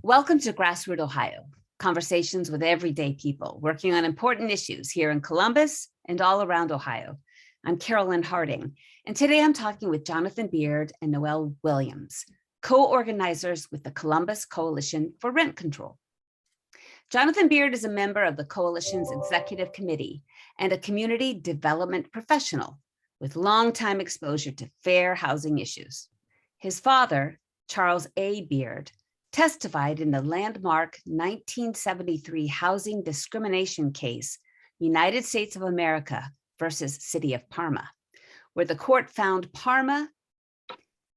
Welcome to GrassRoot Ohio, conversations with everyday people working on important issues here in Columbus and all around Ohio. I'm Carolyn Harding, and today I'm talking with Jonathan Beard and Noel Williams, co-organizers with the Columbus Coalition for Rent Control. Jonathan Beard is a member of the Coalition's Executive Committee and a community development professional with longtime exposure to fair housing issues. His father, Charles A. Beard, testified in the landmark 1973 housing discrimination case, United States of America versus City of Parma, where the court found Parma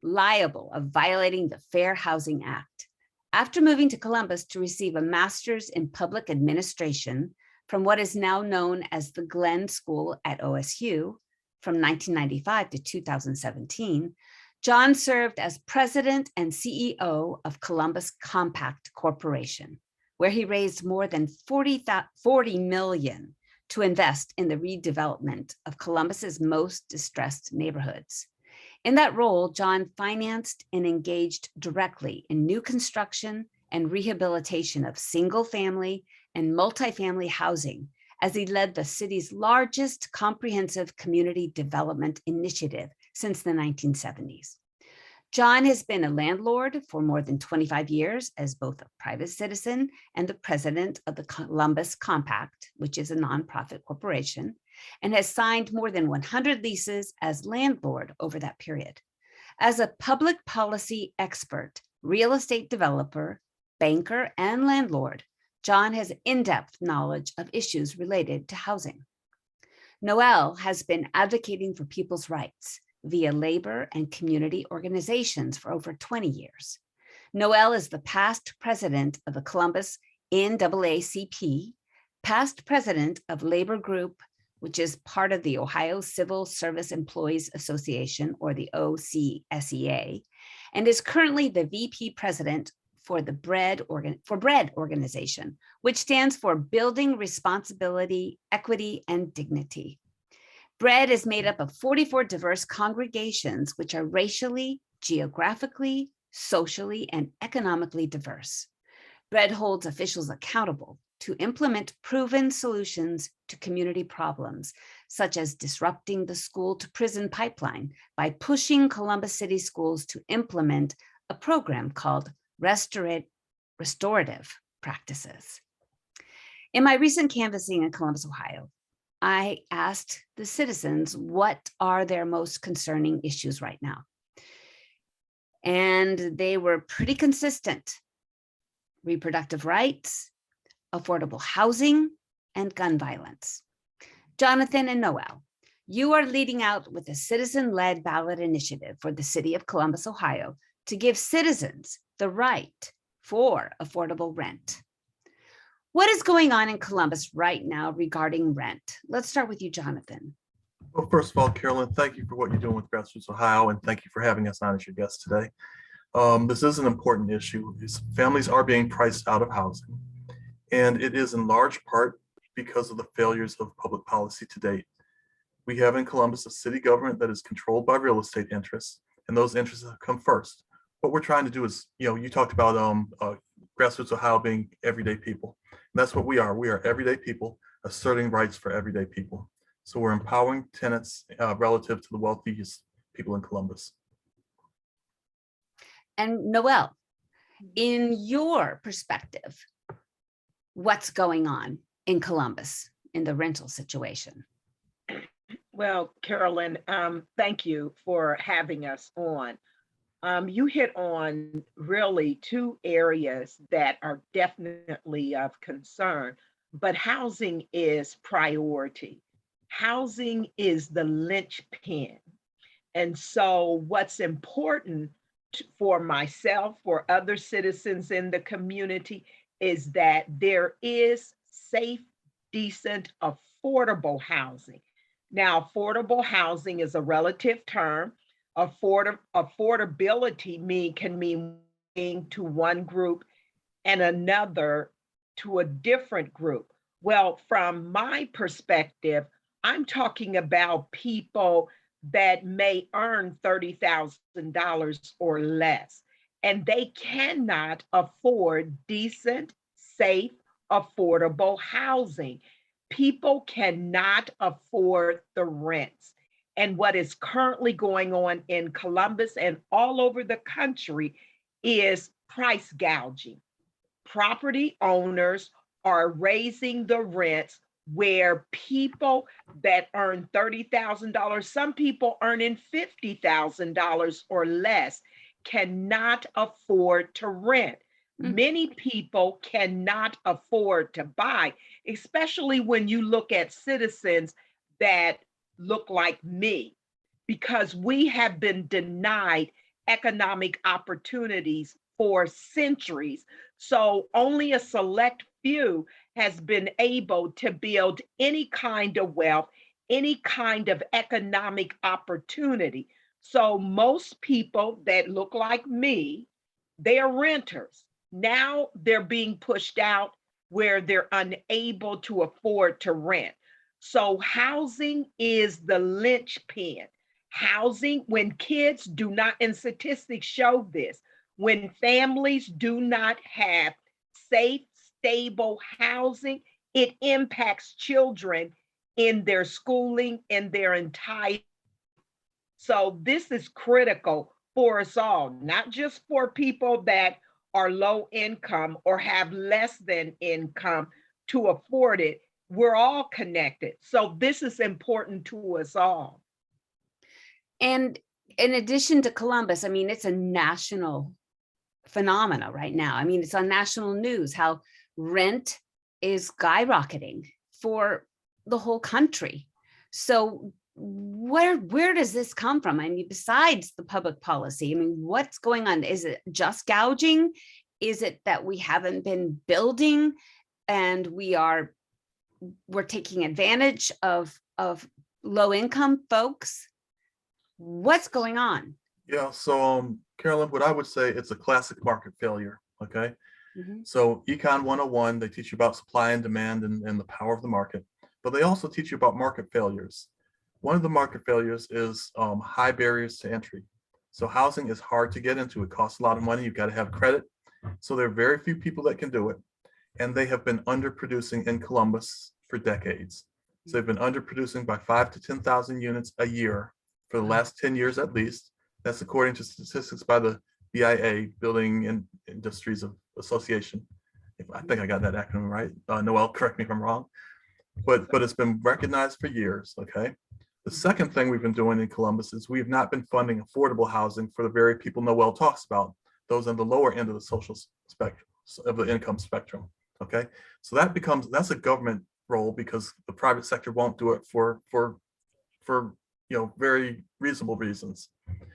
liable of violating the Fair Housing Act. After moving to Columbus to receive a master's in public administration from what is now known as the Glenn School at OSU from 1995 to 2017, John served as president and CEO of Columbus Compact Corporation, where he raised more than $40 million to invest in the redevelopment of Columbus's most distressed neighborhoods. In that role, John financed and engaged directly in new construction and rehabilitation of single-family and multifamily housing as he led the city's largest comprehensive community development initiative since the 1970s. John has been a landlord for more than 25 years as both a private citizen and the president of the Columbus Compact, which is a nonprofit corporation, and has signed more than 100 leases as landlord over that period. As a public policy expert, real estate developer, banker, and landlord, John has in-depth knowledge of issues related to housing. Noel has been advocating for people's rights via labor and community organizations for over 20 years. Noel is the past president of the Columbus NAACP, past president of Labor Group, which is part of the Ohio Civil Service Employees Association, or the OCSEA, and is currently the VP president for the BREAD organization, which stands for Building Responsibility, Equity, and Dignity. BREAD is made up of 44 diverse congregations, which are racially, geographically, socially, and economically diverse. BREAD holds officials accountable to implement proven solutions to community problems, such as disrupting the school-to-prison pipeline by pushing Columbus City schools to implement a program called restorative practices. In my recent canvassing in Columbus, Ohio, I asked the citizens what are their most concerning issues right now. And they were pretty consistent: reproductive rights, affordable housing, and gun violence. Jonathan and Noel, you are leading out with a citizen-led ballot initiative for the city of Columbus, Ohio, to give citizens the right for affordable rent. What is going on in Columbus right now regarding rent? Let's start with you, Jonathan. Well, first of all, Carolyn, thank you for what you're doing with GrassRoots Ohio, and thank you for having us on as your guest today. This is an important issue. Families are being priced out of housing, and it is in large part because of the failures of public policy to date. We have in Columbus a city government that is controlled by real estate interests, and those interests have come first. What we're trying to do is, you talked about GrassRoots Ohio being everyday people. And that's what we are. We are everyday people asserting rights for everyday people. So we're empowering tenants relative to the wealthiest people in Columbus. And Noel, in your perspective, what's going on in Columbus in the rental situation? Well, Carolyn, thank you for having us on. You hit on really two areas that are definitely of concern, but housing is priority. Housing is the linchpin. And so what's important for myself, for other citizens in the community, is that there is safe, decent, affordable housing. Now, affordable housing is a relative term. Affordability can mean to one group and another to a different group. Well, from my perspective, I'm talking about people that may earn $30,000 or less. and they cannot afford decent, safe, affordable housing. People cannot afford the rents. And what is currently going on in Columbus and all over the country is price gouging. Property owners are raising the rents where people that earn $30,000, some people earning $50,000 or less, cannot afford to rent. Many people cannot afford to buy, especially when you look at citizens that look like me, because we have been denied economic opportunities for centuries. So only a select few has been able to build any kind of wealth, any kind of economic opportunity. So most people that look like me, they are renters. Now they're being pushed out where they're unable to afford to rent. So housing is the linchpin. Housing, when kids do not, and statistics show this, when families do not have safe, stable housing, it impacts children in their schooling, in their entire. So this is critical for us all, not just for people that are low income or have less than income to afford it. We're all connected. So this is important to us all. And in addition to Columbus, I mean, it's a national phenomena right now. I mean, it's on national news how rent is skyrocketing for the whole country. So where does this come from? I mean, besides the public policy, I mean, what's going on? Is it just gouging? Is it that we haven't been building and we're taking advantage of low income folks? What's going on? Yeah, so Carolyn, what I would say, it's a classic market failure, okay? So Econ 101, they teach you about supply and demand and the power of the market, but they also teach you about market failures. One of the market failures is high barriers to entry. So housing is hard to get into. It costs a lot of money. You've got to have credit. So there are very few people that can do it. And they have been underproducing in Columbus for decades. So they've been underproducing by 5,000 to 10,000 units a year for the last 10 years at least. That's according to statistics by the BIA, Building and Industries Association. I think I got that acronym right. Noel, correct me if I'm wrong. But it's been recognized for years, okay? The second thing we've been doing in Columbus is we have not been funding affordable housing for the very people Noel talks about, those on the lower end of the social spectrum, of the income spectrum, okay? So that's a government role because the private sector won't do it for very reasonable reasons.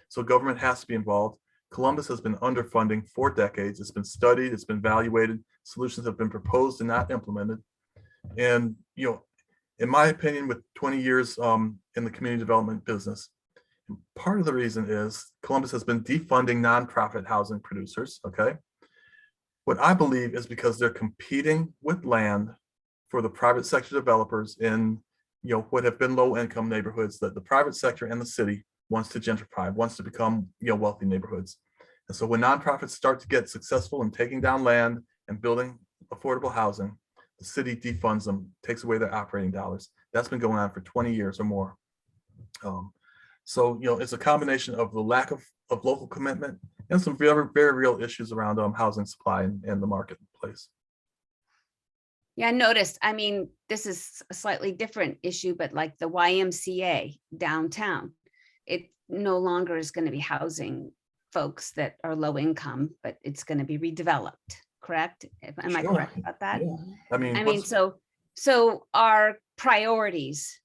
So government has to be involved. Columbus has been underfunding for decades. It's been studied, it's been evaluated, solutions have been proposed and not implemented. And in my opinion, with 20 years in the community development business, part of the reason is Columbus has been defunding nonprofit housing producers, okay? What I believe is because they're competing with land for the private sector developers in what have been low income neighborhoods that the private sector and the city wants to gentrify, wants to become wealthy neighborhoods. And so when nonprofits start to get successful in taking down land and building affordable housing, the city defunds them, takes away their operating dollars. That's been going on for 20 years or more. So it's a combination of the lack of local commitment and some very, very real issues around housing supply and the marketplace. Yeah, I noticed. I mean, this is a slightly different issue, but like the YMCA downtown, it no longer is going to be housing folks that are low income, but it's going to be redeveloped, correct? Am I correct about that? Yeah. I mean, so our priorities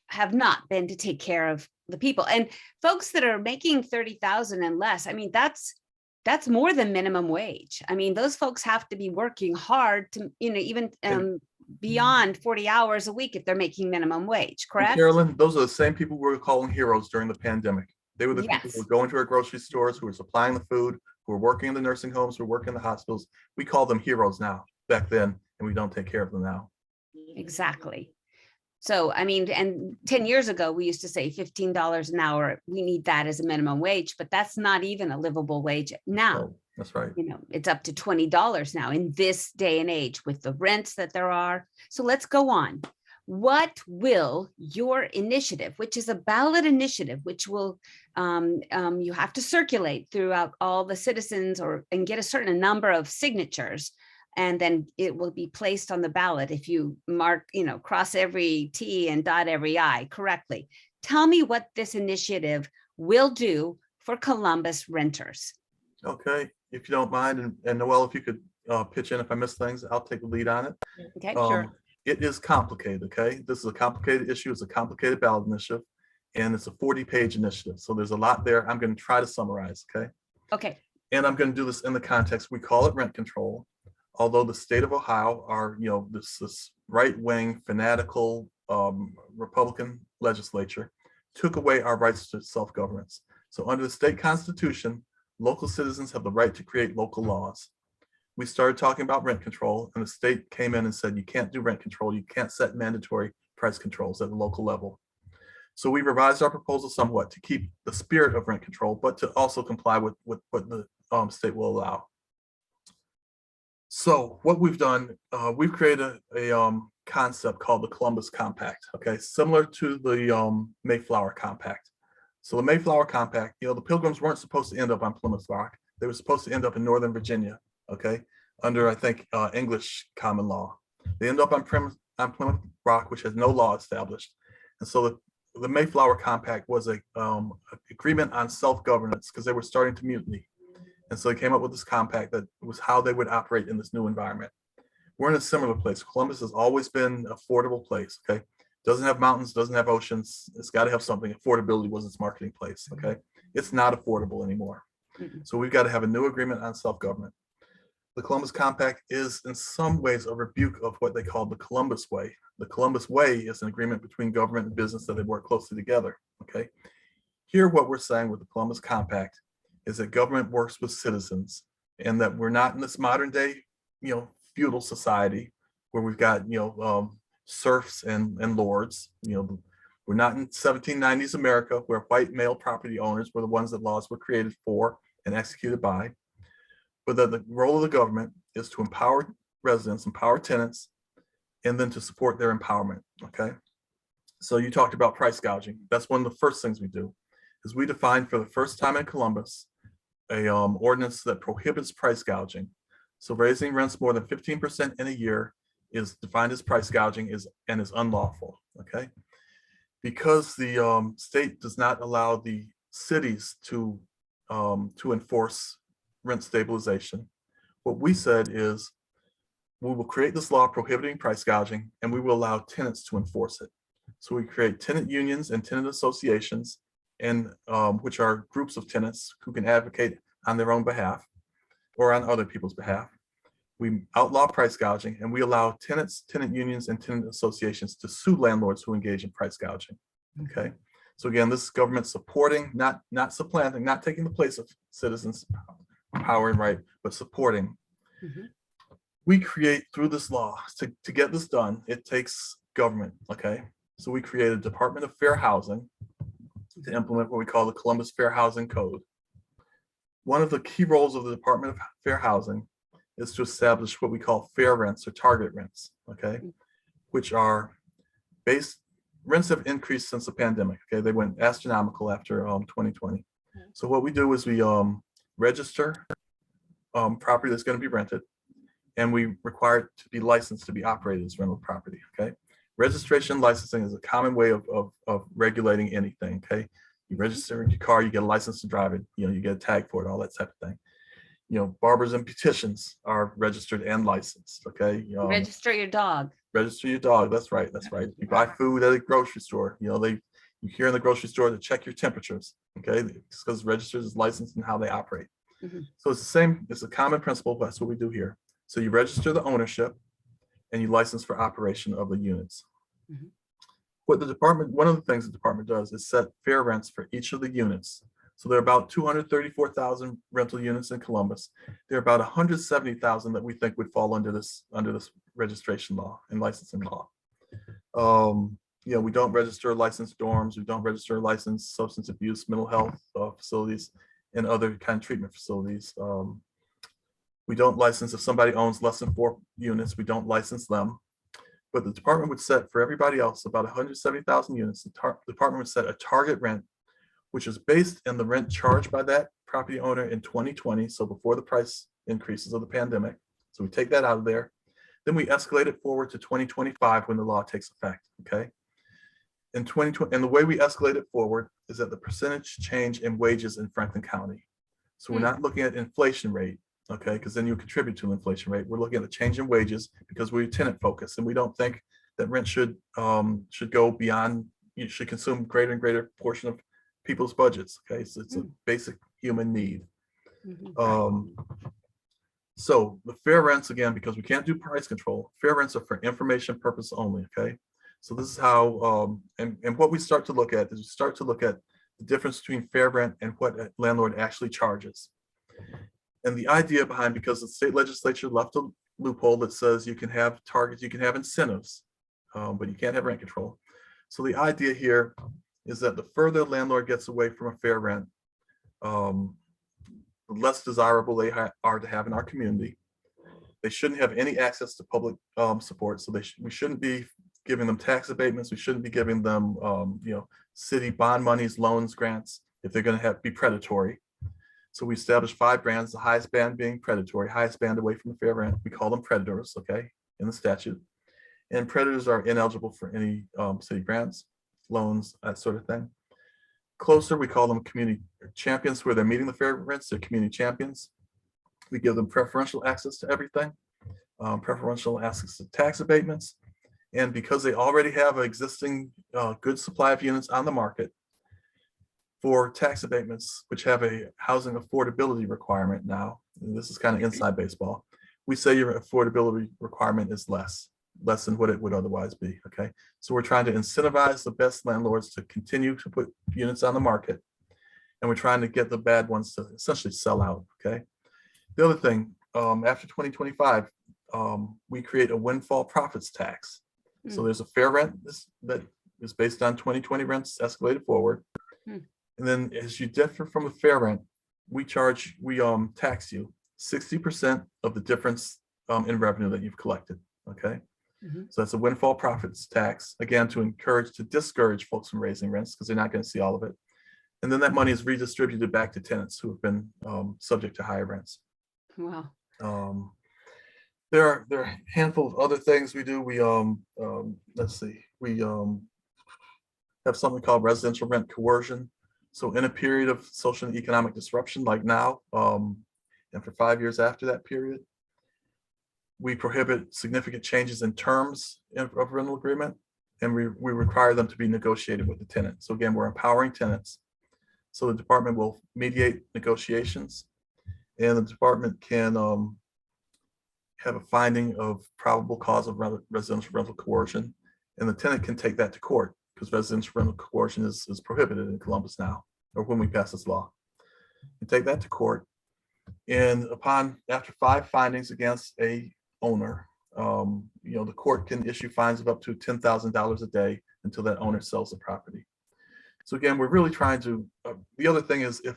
have not been to take care of the people and folks that are making 30,000 and less. I mean, that's more than minimum wage. I mean, those folks have to be working hard to, even beyond 40 hours a week if they're making minimum wage, correct? Carolyn, those are the same people we were calling heroes during the pandemic. They were the people who were going to our grocery stores, who were supplying the food, who were working in the nursing homes, who were working in the hospitals. We call them heroes now, back then, and we don't take care of them now. Exactly. So, I mean, and 10 years ago, we used to say $15 an hour. We need that as a minimum wage, but that's not even a livable wage now. Oh, that's right. You know, it's up to $20 now in this day and age with the rents that there are. So let's go on. What will your initiative, which is a ballot initiative, which will you have to circulate throughout all the citizens and get a certain number of signatures, and then it will be placed on the ballot if you mark, cross every T and dot every I correctly. Tell me what this initiative will do for Columbus renters. Okay, if you don't mind, and Noel, if you could pitch in if I miss things, I'll take the lead on it. Okay, Sure. It is complicated, okay? This is a complicated issue. It's a complicated ballot initiative, and it's a 40-page initiative. So there's a lot there. I'm going to try to summarize, okay? Okay. And I'm going to do this in the context, we call it rent control. Although the state of Ohio are, this right-wing fanatical Republican legislature took away our rights to self-governance. So under the state constitution, local citizens have the right to create local laws. We started talking about rent control, and the state came in and said, you can't do rent control. You can't set mandatory price controls at the local level. So we revised our proposal somewhat to keep the spirit of rent control, but to also comply with what the state will allow. So what we've done, we've created a concept called the Columbus Compact, okay? Similar to the Mayflower Compact. So the Mayflower Compact, the Pilgrims weren't supposed to end up on Plymouth Rock. They were supposed to end up in Northern Virginia, okay? Under, I think, English common law. They end up on Plymouth Rock, which has no law established. And so the Mayflower Compact was a agreement on self-governance because they were starting to mutiny. And so they came up with this compact that was how they would operate in this new environment. We're in a similar place. Columbus has always been an affordable place, okay? Doesn't have mountains, doesn't have oceans. It's got to have something. Affordability was its marketing place, okay? It's not affordable anymore. So we've got to have a new agreement on self-government. The Columbus Compact is in some ways a rebuke of what they call the Columbus Way. The Columbus Way is an agreement between government and business that they work closely together, okay? Here, what we're saying with the Columbus Compact is that government works with citizens, and that we're not in this modern day, feudal society where we've got, serfs and lords. We're not in 1790s America where white male property owners were the ones that laws were created for and executed by. But that the role of the government is to empower residents, empower tenants, and then to support their empowerment, okay? So you talked about price gouging. That's one of the first things we do, is we define for the first time in Columbus a ordinance that prohibits price gouging. So raising rents more than 15% in a year is defined as price gouging and is unlawful, okay? Because the state does not allow the cities to enforce rent stabilization, what we said is we will create this law prohibiting price gouging, and we will allow tenants to enforce it. So we create tenant unions and tenant associations, and which are groups of tenants who can advocate on their own behalf or on other people's behalf. We outlaw price gouging, and we allow tenants, tenant unions, and tenant associations to sue landlords who engage in price gouging. Okay. So again, this is government supporting, not supplanting, not taking the place of citizens' power and right, but supporting. We create through this law to get this done. It takes government. Okay. So we created a Department of Fair Housing to implement what we call the Columbus Fair Housing Code. One of the key roles of the Department of Fair Housing is to establish what we call fair rents or target rents, okay, which are rents have increased since the pandemic, okay? They went astronomical after 2020. So what we do is we register property that's going to be rented, and we require it to be licensed to be operated as rental property, okay? Registration licensing is a common way of regulating anything, okay? You register your car, you get a license to drive it, you get a tag for it, all that type of thing. Barbers and beauticians are registered and licensed, okay? Register your dog. Register your dog, that's right. You buy food at a grocery store, you hear in the grocery store to check your temperatures, okay? It's because registered is licensed and how they operate. So it's the same, it's a common principle, but that's what we do here. So you register the ownership and you license for operation of the units. What the department, one of the things the department does is set fair rents for each of the units. So there are about 234,000 rental units in Columbus. There are about 170,000 that we think would fall under this registration law and licensing law. we don't register licensed dorms, we don't register licensed substance abuse, mental health facilities, and other kind of treatment facilities. We don't license if somebody owns less than 4 units, we don't license them. But the department would set for everybody else about 170,000 units. The department would set a target rent, which is based on the rent charged by that property owner in 2020, so before the price increases of the pandemic. So we take that out of there. Then we escalate it forward to 2025 when the law takes effect, okay? In 2020, and the way we escalate it forward is at the percentage change in wages in Franklin County. So we're not looking at inflation rate, okay, because then you contribute to the inflation rate. We're looking at the change in wages because we're tenant focused, and we don't think that rent should go beyond, you should consume greater and greater portion of people's budgets, okay? So it's a basic human need. So the fair rents, again, because we can't do price control, fair rents are for information purpose only, okay? So this is how, and what we start to look at is we start to look at the difference between fair rent and what a landlord actually charges. And the idea behind, because the state legislature left a loophole that says you can have targets, you can have incentives, but you can't have rent control. So the idea here is that the further a landlord gets away from a fair rent, the less desirable they are to have in our community. They shouldn't have any access to public support. So we shouldn't be giving them tax abatements. We shouldn't be giving them city bond monies, loans, grants, if they're going to be predatory. So we established 5 brands, the highest band being predatory, highest band away from the fair rent. We call them predators, okay, in the statute. And predators are ineligible for any city grants, loans, that sort of thing. Closer, we call them community champions, where they're meeting the fair rents, they're community champions. We give them preferential access to everything, preferential access to tax abatements. And because they already have an existing good supply of units on the market, for tax abatements, which have a housing affordability requirement now, and this is kind of inside baseball, we say your affordability requirement is less than what it would otherwise be, okay? So we're trying to incentivize the best landlords to continue to put units on the market, and we're trying to get the bad ones to essentially sell out, okay? The other thing, after 2025, we create a windfall profits tax. So there's a fair rent that is based on 2020 rents escalated forward. And then as you differ from a fair rent, we tax you 60% of the difference in revenue that you've collected, okay? So that's a windfall profits tax, again, to discourage folks from raising rents because they're not going to see all of it. And then that money is redistributed back to tenants who have been subject to higher rents. Wow. There are a handful of other things we do. We let's see, we have something called residential rent coercion. So in a period of social and economic disruption like now, and for 5 years after that period, we prohibit significant changes in terms of rental agreement, and we require them to be negotiated with the tenant. So again, we're empowering tenants. So the department will mediate negotiations, and the department can have a finding of probable cause of residential rental coercion, and the tenant can take that to court because residential rental coercion is prohibited in Columbus now, or when we pass this law. You take that to court, and after 5 findings against a owner, the court can issue fines of up to $10,000 a day until that owner sells the property. So again, we're really trying to. The other thing is, if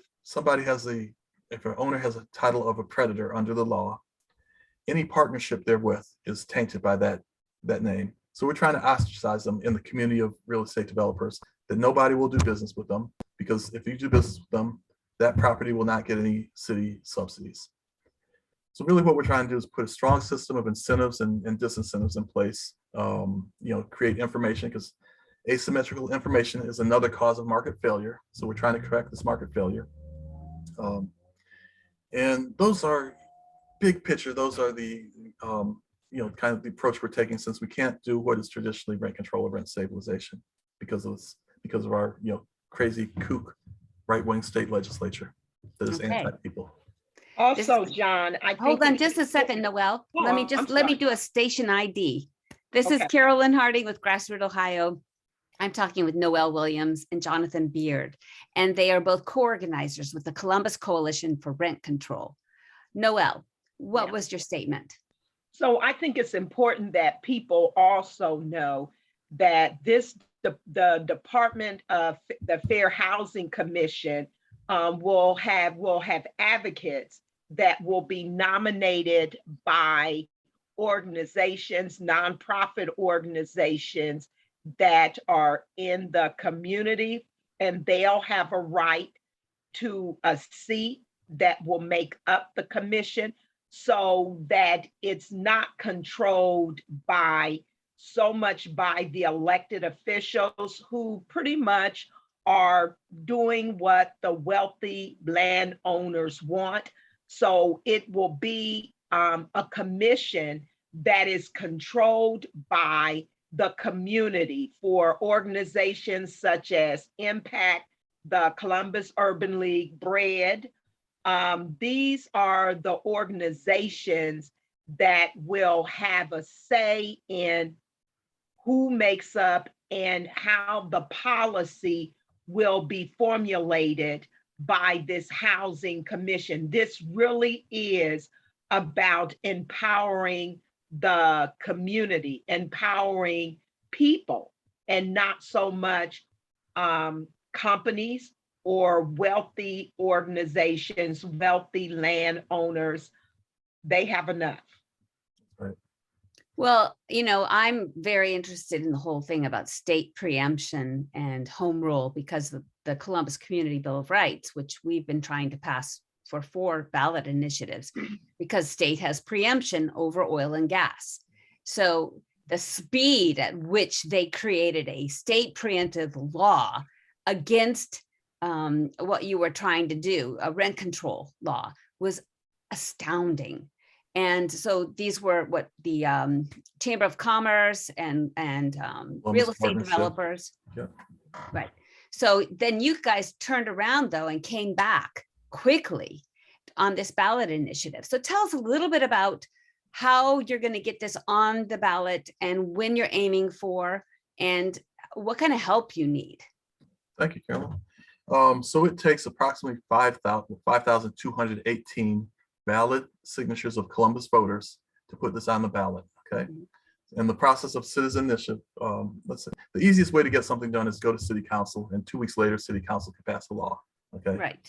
an owner has a title of a predator under the law, any partnership therewith is tainted by that name. So we're trying to ostracize them in the community of real estate developers, that nobody will do business with them, because if you do business with them, that property will not get any city subsidies. So really what we're trying to do is put a strong system of incentives and disincentives in place, create information, because asymmetrical information is another cause of market failure. So we're trying to correct this market failure. And those are big picture. Those are the, kind of the approach we're taking, since we can't do what is traditionally rent control or rent stabilization because of our, crazy kook right-wing state legislature that is anti-people. Also, John, hold on just a second, Noel. Let me do a station ID. This is Carolyn Harding with GrassRoot Ohio. I'm talking with Noel Williams and Jonathan Beard, and they are both co-organizers with the Columbus Coalition for Rent Control. Noel, what was your statement? So I think it's important that people also know that the Department of the Fair Housing Commission will have advocates that will be nominated by organizations, nonprofit organizations that are in the community, and they'll have a right to a seat that will make up the commission, so that it's not controlled by so much by the elected officials who pretty much are doing what the wealthy landowners want. So it will be a commission that is controlled by the community for organizations such as Impact, the Columbus Urban League, BREAD. These are the organizations that will have a say in who makes up and how the policy will be formulated by this housing commission. This really is about empowering the community, empowering people, and not so much companies or wealthy organizations, wealthy landowners. They have enough. Right. Well, I'm very interested in the whole thing about state preemption and home rule because of the Columbus Community Bill of Rights, which we've been trying to pass for 4 ballot initiatives, because state has preemption over oil and gas. So the speed at which they created a state preemptive law against what you were trying to do, a rent control law, was astounding. And so these were what the Chamber of Commerce and real estate developers. Yeah. Right. So then you guys turned around though and came back quickly on this ballot initiative. So tell us a little bit about how you're going to get this on the ballot and when you're aiming for and what kind of help you need. Thank you, Carolyn. So it takes approximately 5,218 valid signatures of Columbus voters to put this on the ballot, okay? Mm-hmm. And the process of citizen initiative, let's say the easiest way to get something done is go to city council, and 2 weeks later, city council can pass a law, okay? Right.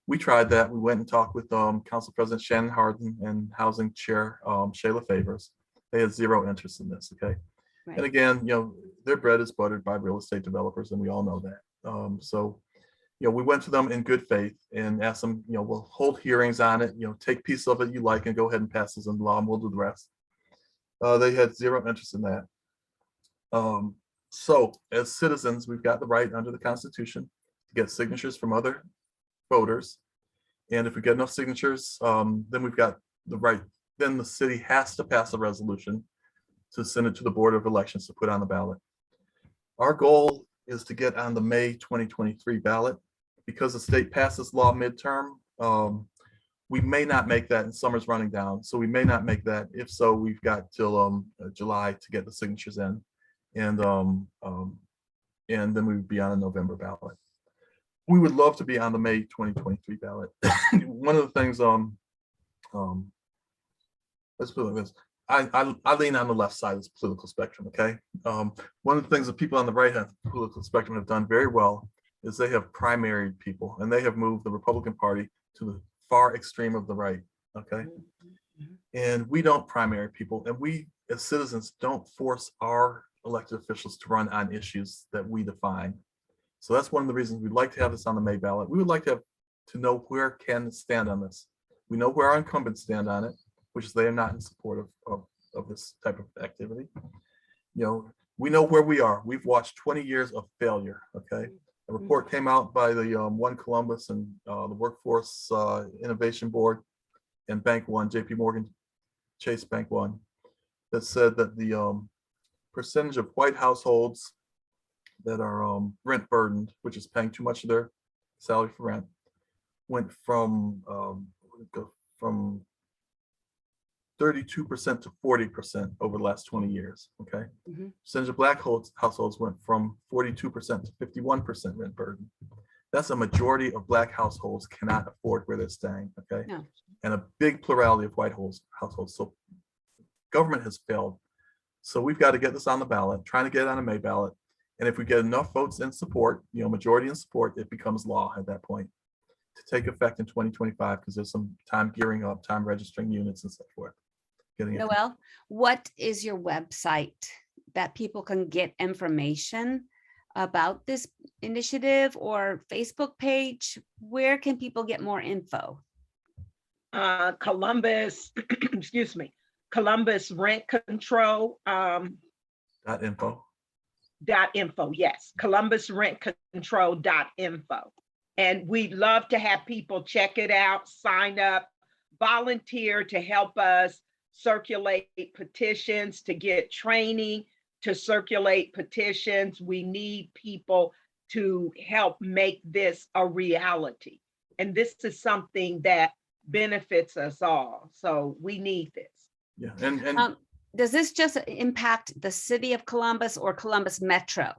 We tried that. We went and talked with Council President Shannon Harding and Housing Chair Shayla Favors. They had zero interest in this, okay? Right. And again, their bread is buttered by real estate developers, and we all know that. So we went to them in good faith and asked them, we'll hold hearings on it, take pieces of it you like and go ahead and pass this into law and we'll do the rest. They had zero interest in that. So as citizens, we've got the right under the Constitution to get signatures from other voters. And if we get enough signatures, then we've got the right, then the city has to pass a resolution to send it to the Board of Elections to put on the ballot. Our goal is to get on the May 2023 ballot. Because the state passed this law midterm, we may not make that, and summer's running down, so we may not make that. If so, we've got till July to get the signatures in, and then we'd be on a November ballot. We would love to be on the May 2023 ballot. One of the things, let's put it like this. I lean on the left side of this political spectrum, okay? One of the things that people on the right hand political spectrum have done very well is they have primaried people, and they have moved the Republican Party to the far extreme of the right, okay? And we don't primary people, and we as citizens don't force our elected officials to run on issues that we define. So that's one of the reasons we'd like to have this on the May ballot. We would like to know where Candidates stand on this. We know where our incumbents stand on it, which is they are not in support of this type of activity. We know where we are. We've watched 20 years of failure, okay? A report came out by the One Columbus and the Workforce Innovation Board and Bank One, JP Morgan Chase Bank One, that said that the percentage of white households that are rent burdened, which is paying too much of their salary for rent, went from 32% to 40% over the last 20 years, okay? Mm-hmm. Percentage of black households went from 42% to 51% rent burden. That's a majority of black households cannot afford where they're staying, okay? No. And a big plurality of white households. So government has failed So we've got to get this on the ballot, trying to get it on a May ballot. And if we get enough votes in support, majority in support, it becomes law at that point to take effect in 2025, because there's some time gearing up, time registering units and so forth. Noel, what is your website that people can get information about this initiative, or Facebook page? Where can people get more info? Columbus, excuse me, Columbus Rent Control. .info. .info, yes, columbusrentcontrol.info. And we'd love to have people check it out, sign up, volunteer to help us circulate petitions, to get training, to circulate petitions. We need people to help make this a reality. And this is something that benefits us all. So we need this. Yeah, and does this just impact the city of Columbus or Columbus Metro?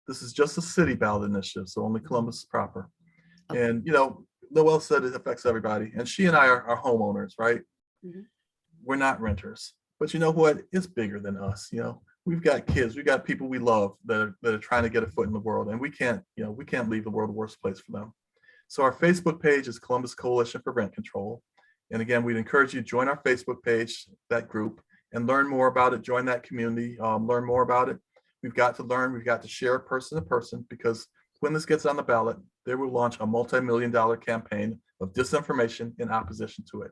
This is just a city ballot initiative, so only Columbus proper. Okay. And Noel said it affects everybody, and she and I are homeowners, right? Mm-hmm. We're not renters, but you know what? It's bigger than us. We've got kids, we've got people we love that are trying to get a foot in the world, and we can't leave the world a worse place for them. So our Facebook page is Columbus Coalition for Rent Control. And again, we'd encourage you to join our Facebook page, that group, and learn more about it. Join that community, learn more about it. We've got to learn, we've got to share person to person, because when this gets on the ballot, they will launch a multi-million-dollar campaign of disinformation in opposition to it.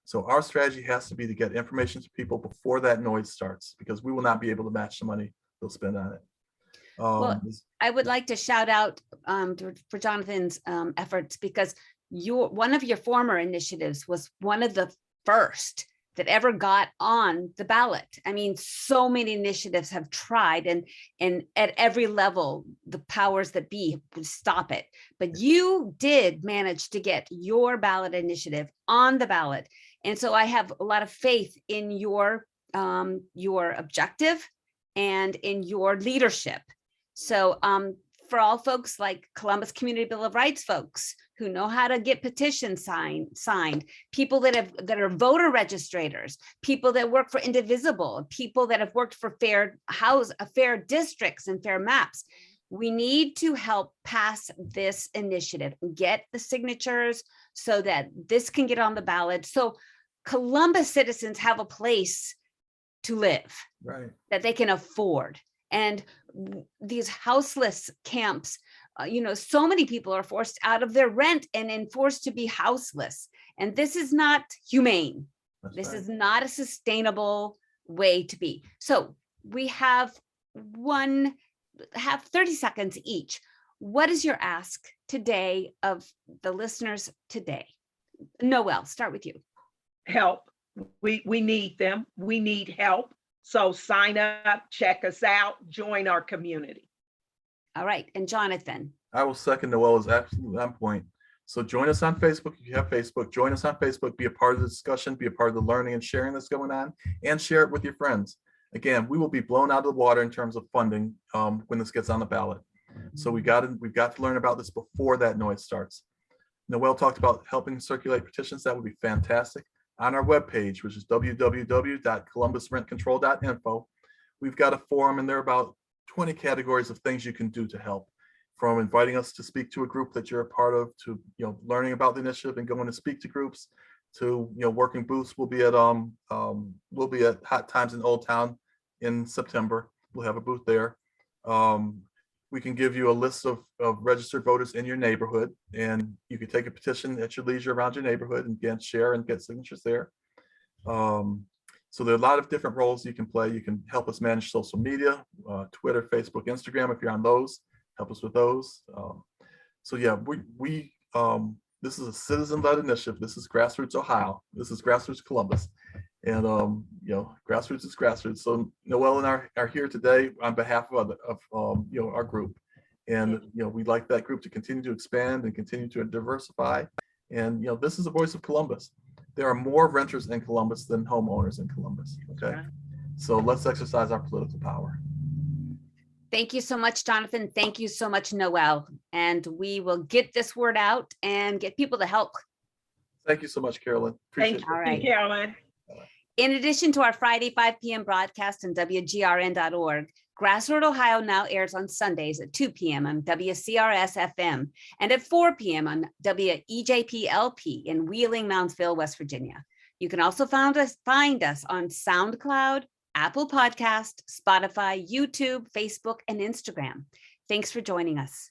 So our strategy has to be to get information to people before that noise starts, because we will not be able to match the money they'll spend on it. Well, I would like to shout out for Jonathan's efforts, because one of your former initiatives was one of the first that ever got on the ballot. I mean, so many initiatives have tried, and at every level, the powers that be would stop it. But you did manage to get your ballot initiative on the ballot. And so I have a lot of faith in your objective and in your leadership. So for all folks like Columbus Community Bill of Rights folks who know how to get petitions signed, people that are voter registrators, people that work for Indivisible, people that have worked for fair districts and fair maps, we need to help pass this initiative and get the signatures so that this can get on the ballot. So Columbus citizens have a place to live, right, that they can afford. And these houseless camps, so many people are forced out of their rent and forced to be houseless. And this is not humane. This is not a sustainable way to be. So we have 30 seconds each. What is your ask today of the listeners today? Noel, start with you. Help. We need them. We need help. So sign up, check us out, join our community. All right. And Jonathan? I will second Noel, is absolutely on point. So join us on Facebook. If you have Facebook, join us on Facebook, be a part of the discussion, be a part of the learning and sharing that's going on, and share it with your friends. Again, we will be blown out of the water in terms of funding when this gets on the ballot. So we've got to learn about this before that noise starts. Noel talked about helping circulate petitions. That would be fantastic. On our webpage, which is www.columbusrentcontrol.info, we've got a forum, and there are about 20 categories of things you can do to help, from inviting us to speak to a group that you're a part of, to learning about the initiative and going to speak to groups, to working booths. We'll be at Hot Times in Old Town in September. We'll have a booth there. We can give you a list of registered voters in your neighborhood, and you can take a petition at your leisure around your neighborhood and again share and get signatures there. So there are a lot of different roles you can play. You can help us manage social media, Twitter, Facebook, Instagram. If you're on those, help us with those. So yeah, this is a citizen-led initiative. This is GrassRoots Ohio. This is GrassRoots Columbus. And GrassRoots is GrassRoots. So Noel and I are here today on behalf of our group, and we'd like that group to continue to expand and continue to diversify. And this is the voice of Columbus. There are more renters in Columbus than homeowners in Columbus. Okay, so let's exercise our political power. Thank you so much, Jonathan. Thank you so much, Noel. And we will get this word out and get people to help. Thank you so much, Carolyn. Appreciate Thank you, All right. Carolyn. In addition to our Friday 5 p.m. broadcast on WGRN.org, GrassRoot Ohio now airs on Sundays at 2 p.m. on WCRS FM and at 4 p.m. on WEJP-LP in Wheeling, Moundsville, West Virginia. You can also find us on SoundCloud, Apple Podcast, Spotify, YouTube, Facebook, and Instagram. Thanks for joining us.